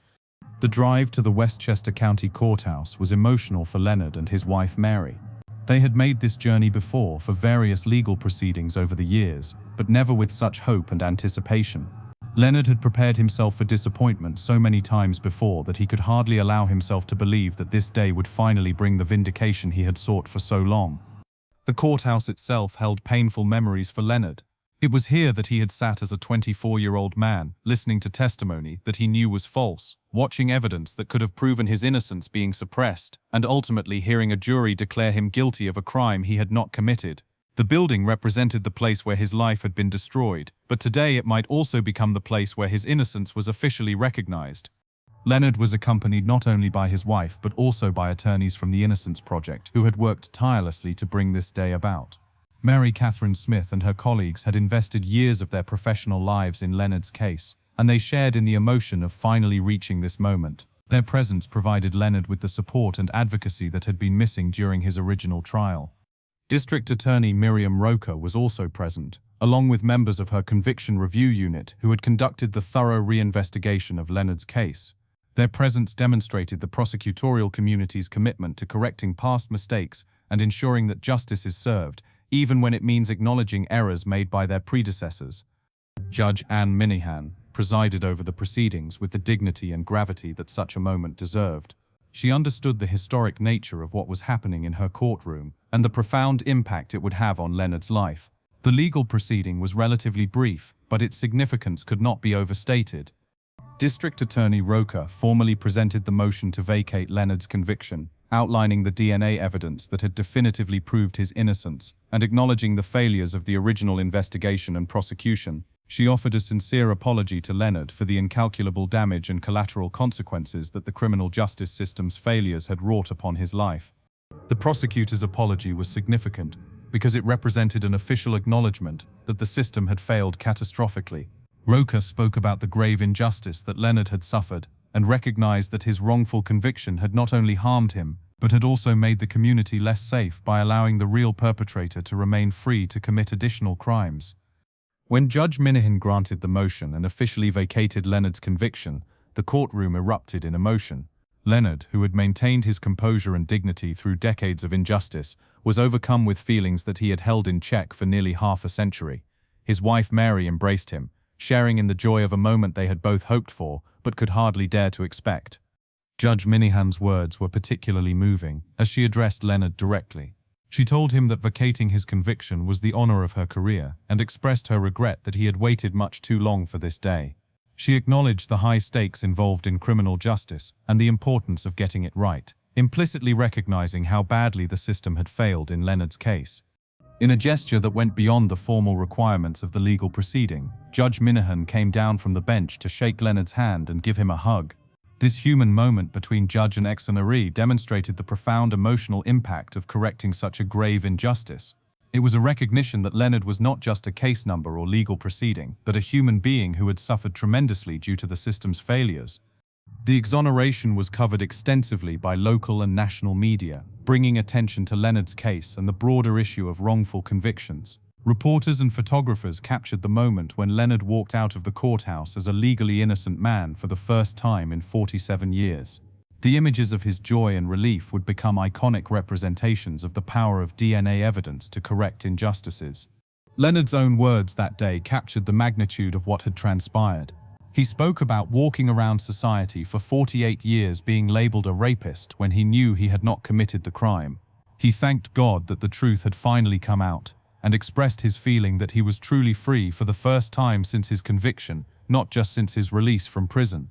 The drive to the Westchester County Courthouse was emotional for Leonard and his wife Mary. They had made this journey before for various legal proceedings over the years, but never with such hope and anticipation. Leonard had prepared himself for disappointment so many times before that he could hardly allow himself to believe that this day would finally bring the vindication he had sought for so long. The courthouse itself held painful memories for Leonard. It was here that he had sat as a 24-year-old man, listening to testimony that he knew was false, watching evidence that could have proven his innocence being suppressed, and ultimately hearing a jury declare him guilty of a crime he had not committed. The building represented the place where his life had been destroyed, but today it might also become the place where his innocence was officially recognized. Leonard was accompanied not only by his wife but also by attorneys from the Innocence Project who had worked tirelessly to bring this day about. Mary Catherine Smith and her colleagues had invested years of their professional lives in Leonard's case, and they shared in the emotion of finally reaching this moment. Their presence provided Leonard with the support and advocacy that had been missing during his original trial. District Attorney Miriam Roker was also present, along with members of her conviction review unit who had conducted the thorough reinvestigation of Leonard's case. Their presence demonstrated the prosecutorial community's commitment to correcting past mistakes and ensuring that justice is served, even when it means acknowledging errors made by their predecessors. Judge Ann Minihan presided over the proceedings with the dignity and gravity that such a moment deserved. She understood the historic nature of what was happening in her courtroom and the profound impact it would have on Leonard's life. The legal proceeding was relatively brief, but its significance could not be overstated. District Attorney Rocha formally presented the motion to vacate Leonard's conviction, outlining the DNA evidence that had definitively proved his innocence, and acknowledging the failures of the original investigation and prosecution. She offered a sincere apology to Leonard for the incalculable damage and collateral consequences that the criminal justice system's failures had wrought upon his life. The prosecutor's apology was significant because it represented an official acknowledgement that the system had failed catastrophically. Rocha spoke about the grave injustice that Leonard had suffered and recognized that his wrongful conviction had not only harmed him, but had also made the community less safe by allowing the real perpetrator to remain free to commit additional crimes. When Judge Minahan granted the motion and officially vacated Leonard's conviction, the courtroom erupted in emotion. Leonard, who had maintained his composure and dignity through decades of injustice, was overcome with feelings that he had held in check for nearly half a century. His wife Mary embraced him, sharing in the joy of a moment they had both hoped for, but could hardly dare to expect. Judge Minahan's words were particularly moving, as she addressed Leonard directly. She told him that vacating his conviction was the honor of her career, and expressed her regret that he had waited much too long for this day. She acknowledged the high stakes involved in criminal justice and the importance of getting it right, implicitly recognizing how badly the system had failed in Leonard's case. In a gesture that went beyond the formal requirements of the legal proceeding, Judge Minahan came down from the bench to shake Leonard's hand and give him a hug. This human moment between judge and exoneree demonstrated the profound emotional impact of correcting such a grave injustice. It was a recognition that Leonard was not just a case number or legal proceeding, but a human being who had suffered tremendously due to the system's failures. The exoneration was covered extensively by local and national media, bringing attention to Leonard's case and the broader issue of wrongful convictions. Reporters and photographers captured the moment when Leonard walked out of the courthouse as a legally innocent man for the first time in 47 years. The images of his joy and relief would become iconic representations of the power of DNA evidence to correct injustices. Leonard's own words that day captured the magnitude of what had transpired. He spoke about walking around society for 48 years being labeled a rapist when he knew he had not committed the crime. He thanked God that the truth had finally come out, and expressed his feeling that he was truly free for the first time since his conviction, not just since his release from prison.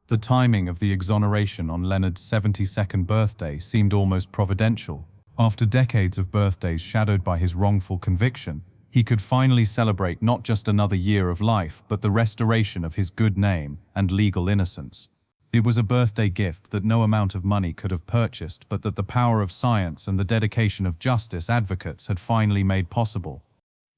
The timing of the exoneration on Leonard's 72nd birthday seemed almost providential. After decades of birthdays shadowed by his wrongful conviction, he could finally celebrate not just another year of life, but the restoration of his good name and legal innocence. It was a birthday gift that no amount of money could have purchased, but that the power of science and the dedication of justice advocates had finally made possible.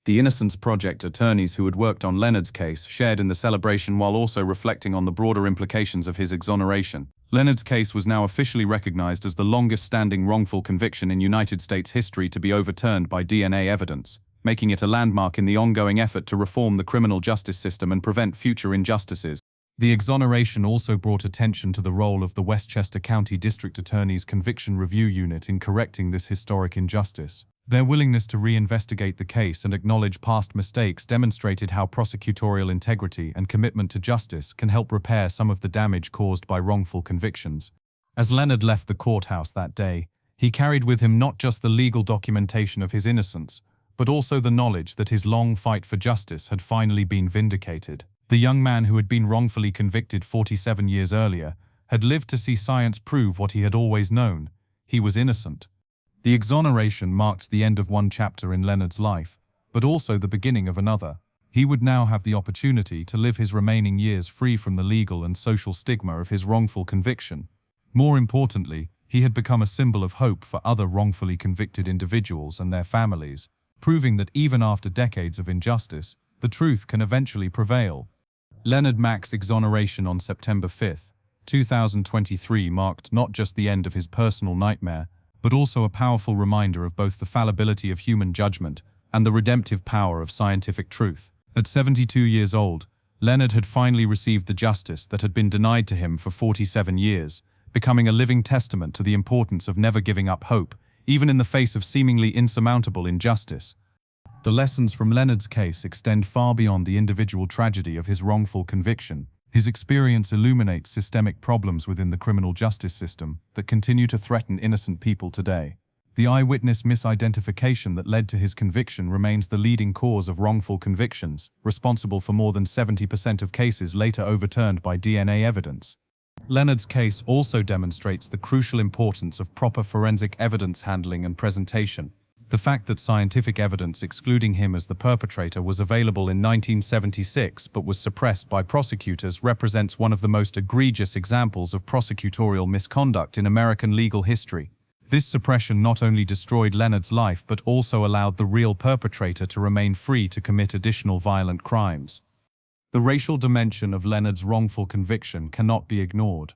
The Innocence Project attorneys who had worked on Leonard's case shared in the celebration while also reflecting on the broader implications of his exoneration. Leonard's case was now officially recognized as the longest-standing wrongful conviction in United States history to be overturned by DNA evidence, making it a landmark in the ongoing effort to reform the criminal justice system and prevent future injustices. The exoneration also brought attention to the role of the Westchester County District Attorney's Conviction Review Unit in correcting this historic injustice. Their willingness to reinvestigate the case and acknowledge past mistakes demonstrated how prosecutorial integrity and commitment to justice can help repair some of the damage caused by wrongful convictions. As Leonard left the courthouse that day, he carried with him not just the legal documentation of his innocence, but also the knowledge that his long fight for justice had finally been vindicated. The young man who had been wrongfully convicted 47 years earlier had lived to see science prove what he had always known: he was innocent. The exoneration marked the end of one chapter in Leonard's life, but also the beginning of another. He would now have the opportunity to live his remaining years free from the legal and social stigma of his wrongful conviction. More importantly, he had become a symbol of hope for other wrongfully convicted individuals and their families, proving that even after decades of injustice, the truth can eventually prevail. Leonard Mack's exoneration on September 5, 2023 marked not just the end of his personal nightmare, but also a powerful reminder of both the fallibility of human judgment and the redemptive power of scientific truth. At 72 years old, Leonard had finally received the justice that had been denied to him for 47 years, becoming a living testament to the importance of never giving up hope, even in the face of seemingly insurmountable injustice. The lessons from Leonard's case extend far beyond the individual tragedy of his wrongful conviction. His experience illuminates systemic problems within the criminal justice system that continue to threaten innocent people today. The eyewitness misidentification that led to his conviction remains the leading cause of wrongful convictions, responsible for more than 70% of cases later overturned by DNA evidence. Leonard's case also demonstrates the crucial importance of proper forensic evidence handling and presentation. The fact that scientific evidence excluding him as the perpetrator was available in 1976 but was suppressed by prosecutors represents one of the most egregious examples of prosecutorial misconduct in American legal history. This suppression not only destroyed Leonard's life but also allowed the real perpetrator to remain free to commit additional violent crimes. The racial dimension of Leonard's wrongful conviction cannot be ignored.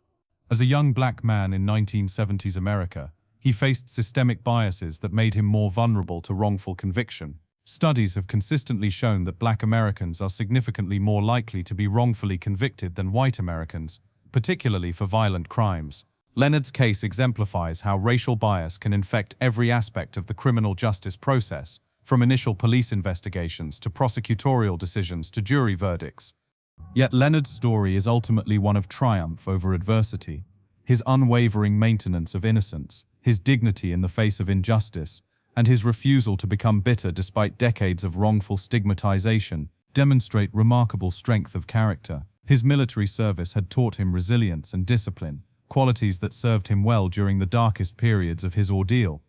As a young black man in 1970s America, he faced systemic biases that made him more vulnerable to wrongful conviction. Studies have consistently shown that black Americans are significantly more likely to be wrongfully convicted than white Americans, particularly for violent crimes. Leonard's case exemplifies how racial bias can infect every aspect of the criminal justice process, from initial police investigations to prosecutorial decisions to jury verdicts. Yet Leonard's story is ultimately one of triumph over adversity. His unwavering maintenance of innocence, his dignity in the face of injustice, and his refusal to become bitter despite decades of wrongful stigmatization demonstrate remarkable strength of character. His military service had taught him resilience and discipline, qualities that served him well during the darkest periods of his ordeal.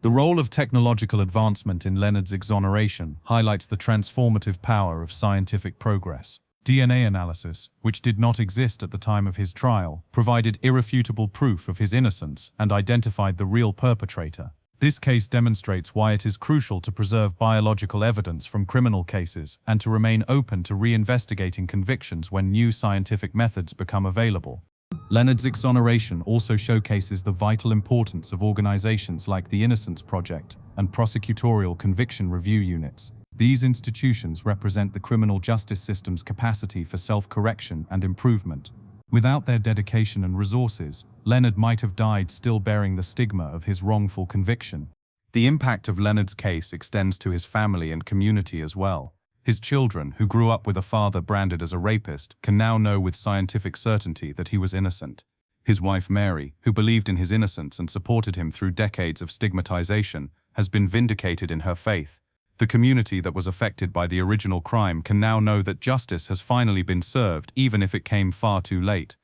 The role of technological advancement in Leonard's exoneration highlights the transformative power of scientific progress. DNA analysis, which did not exist at the time of his trial, provided irrefutable proof of his innocence and identified the real perpetrator. This case demonstrates why it is crucial to preserve biological evidence from criminal cases and to remain open to reinvestigating convictions when new scientific methods become available. Leonard's exoneration also showcases the vital importance of organizations like the Innocence Project and prosecutorial conviction review units. These institutions represent the criminal justice system's capacity for self-correction and improvement. Without their dedication and resources, Leonard might have died still bearing the stigma of his wrongful conviction. The impact of Leonard's case extends to his family and community as well. His children, who grew up with a father branded as a rapist, can now know with scientific certainty that he was innocent. His wife Mary, who believed in his innocence and supported him through decades of stigmatization, has been vindicated in her faith. The community that was affected by the original crime can now know that justice has finally been served, even if it came far too late.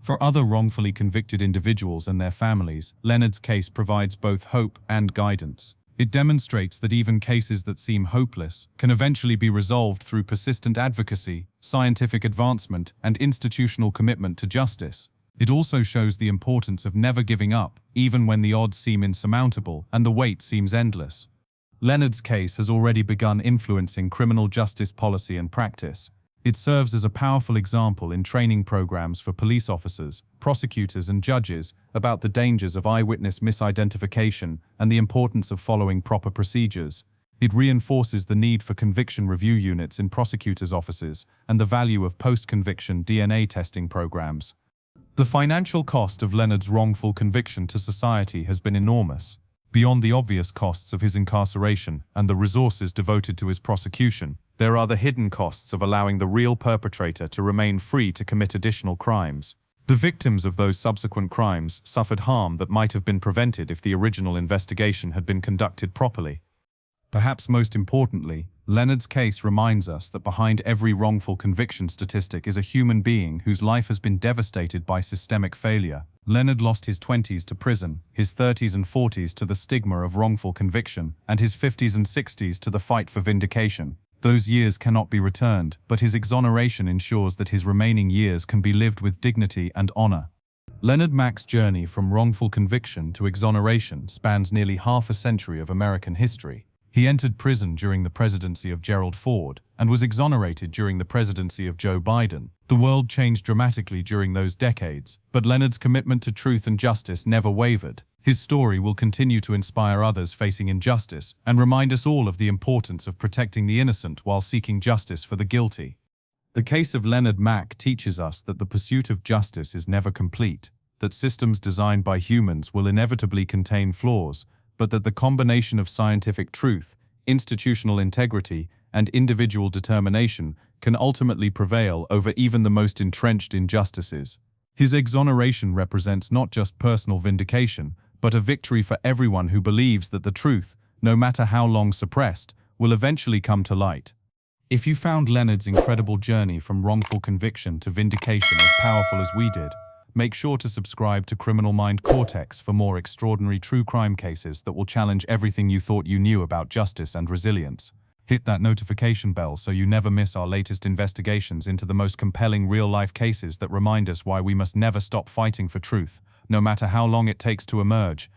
For other wrongfully convicted individuals and their families, Leonard's case provides both hope and guidance. It demonstrates that even cases that seem hopeless can eventually be resolved through persistent advocacy, scientific advancement, and institutional commitment to justice. It also shows the importance of never giving up, even when the odds seem insurmountable and the wait seems endless. Leonard's case has already begun influencing criminal justice policy and practice. It serves as a powerful example in training programs for police officers, prosecutors, and judges about the dangers of eyewitness misidentification and the importance of following proper procedures. It reinforces the need for conviction review units in prosecutors' offices and the value of post-conviction DNA testing programs. The financial cost of Leonard's wrongful conviction to society has been enormous. Beyond the obvious costs of his incarceration and the resources devoted to his prosecution, there are the hidden costs of allowing the real perpetrator to remain free to commit additional crimes. The victims of those subsequent crimes suffered harm that might have been prevented if the original investigation had been conducted properly. Perhaps most importantly, Leonard's case reminds us that behind every wrongful conviction statistic is a human being whose life has been devastated by systemic failure. Leonard lost his 20s to prison, his 30s and 40s to the stigma of wrongful conviction, and his 50s and 60s to the fight for vindication. Those years cannot be returned, but his exoneration ensures that his remaining years can be lived with dignity and honor. Leonard Mack's journey from wrongful conviction to exoneration spans nearly half a century of American history. He entered prison during the presidency of Gerald Ford and was exonerated during the presidency of Joe Biden. The world changed dramatically during those decades, but Leonard's commitment to truth and justice never wavered. His story will continue to inspire others facing injustice and remind us all of the importance of protecting the innocent while seeking justice for the guilty. The case of Leonard Mack teaches us that the pursuit of justice is never complete, that systems designed by humans will inevitably contain flaws, but that the combination of scientific truth, institutional integrity, and individual determination can ultimately prevail over even the most entrenched injustices. His exoneration represents not just personal vindication, but a victory for everyone who believes that the truth, no matter how long suppressed, will eventually come to light. If you found Leonard's incredible journey from wrongful conviction to vindication as powerful as we did, make sure to subscribe to Criminal Mind Cortex for more extraordinary true crime cases that will challenge everything you thought you knew about justice and resilience. Hit that notification bell so you never miss our latest investigations into the most compelling real-life cases that remind us why we must never stop fighting for truth, no matter how long it takes to emerge.